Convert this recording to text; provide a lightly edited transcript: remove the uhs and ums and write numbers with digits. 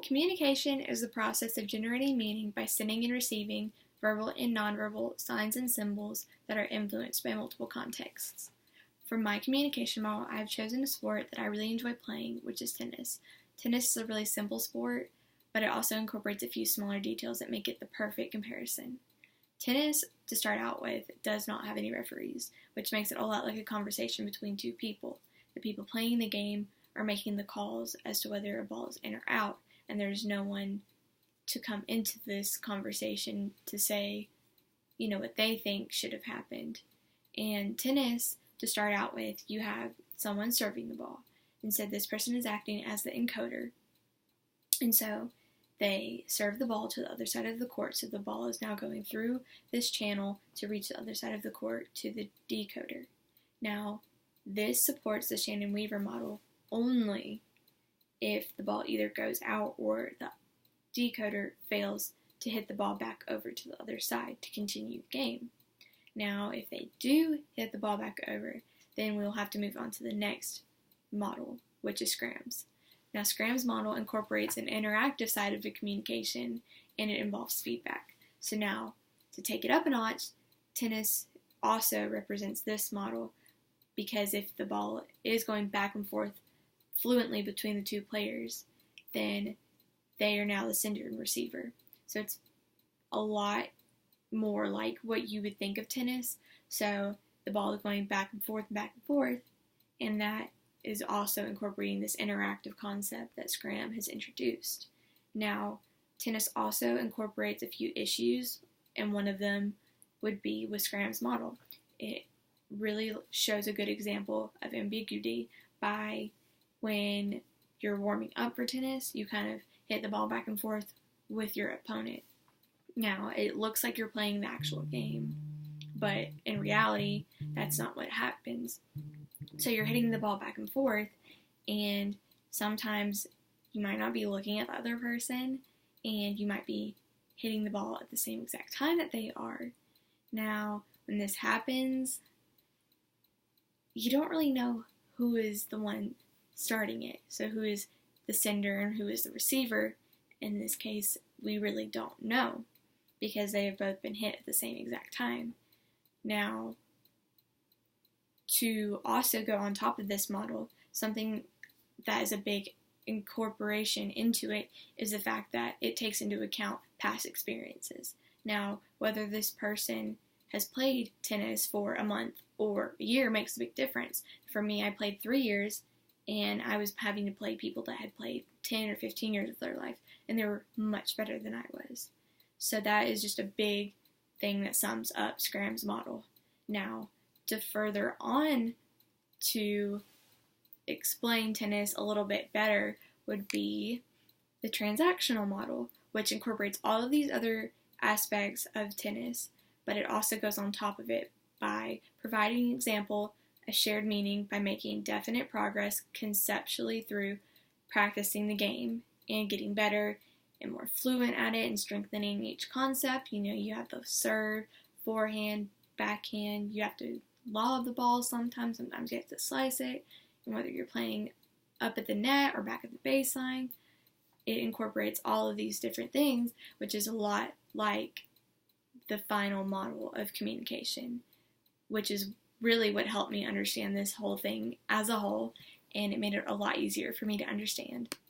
Communication is the process of generating meaning by sending and receiving verbal and nonverbal signs and symbols that are influenced by multiple contexts. For my communication model, I have chosen a sport that I really enjoy playing, which is tennis. Tennis is a really simple sport, but it also incorporates a few smaller details that make it the perfect comparison. Tennis, to start out with, does not have any referees, which makes it a lot like a conversation between two people. The people playing the game are making the calls as to whether a ball is in or out, and there's no one to come into this conversation to say, what they think should have happened. And tennis, to start out with, you have someone serving the ball. And so this person is acting as the encoder. And so they serve the ball to the other side of the court. So the ball is now going through this channel to reach the other side of the court to the decoder. Now, this supports the Shannon-Weaver model only if the ball either goes out or the decoder fails to hit the ball back over to the other side to continue the game. Now, if they do hit the ball back over, then we'll have to move on to the next model, which is Scram's. Now, Scram's model incorporates an interactive side of the communication, and it involves feedback. So now, to take it up a notch, tennis also represents this model, because if the ball is going back and forth fluently between the two players, then they are now the sender and receiver. So it's a lot more like what you would think of tennis. So the ball is going back and forth, and that is also incorporating this interactive concept that Scram has introduced. Now, tennis also incorporates a few issues, and one of them would be with Scram's model. It really shows a good example of ambiguity by when you're warming up for tennis, you kind of hit the ball back and forth with your opponent. Now, it looks like you're playing the actual game, but in reality, that's not what happens. So you're hitting the ball back and forth, and sometimes you might not be looking at the other person, and you might be hitting the ball at the same exact time that they are. Now, when this happens, you don't really know who is the one starting it. So who is the sender and who is the receiver? In this case, we really don't know, because they have both been hit at the same exact time. Now, to also go on top of this model, something that is a big incorporation into it is the fact that it takes into account past experiences. Now, whether this person has played tennis for a month or a year makes a big difference. For me, I played 3 years, and I was having to play people that had played 10 or 15 years of their life, and they were much better than I was. So that is just a big thing that sums up Scram's model. Now, to further on to explain tennis a little bit better would be the transactional model, which incorporates all of these other aspects of tennis, but it also goes on top of it by providing an example, a shared meaning by making definite progress conceptually through practicing the game and getting better and more fluent at it and strengthening each concept. You have the serve, forehand, backhand, you have to lob the ball sometimes you have to slice it, and whether you're playing up at the net or back at the baseline, it incorporates all of these different things, which is a lot like the final model of communication, which is really what helped me understand this whole thing as a whole, and it made it a lot easier for me to understand.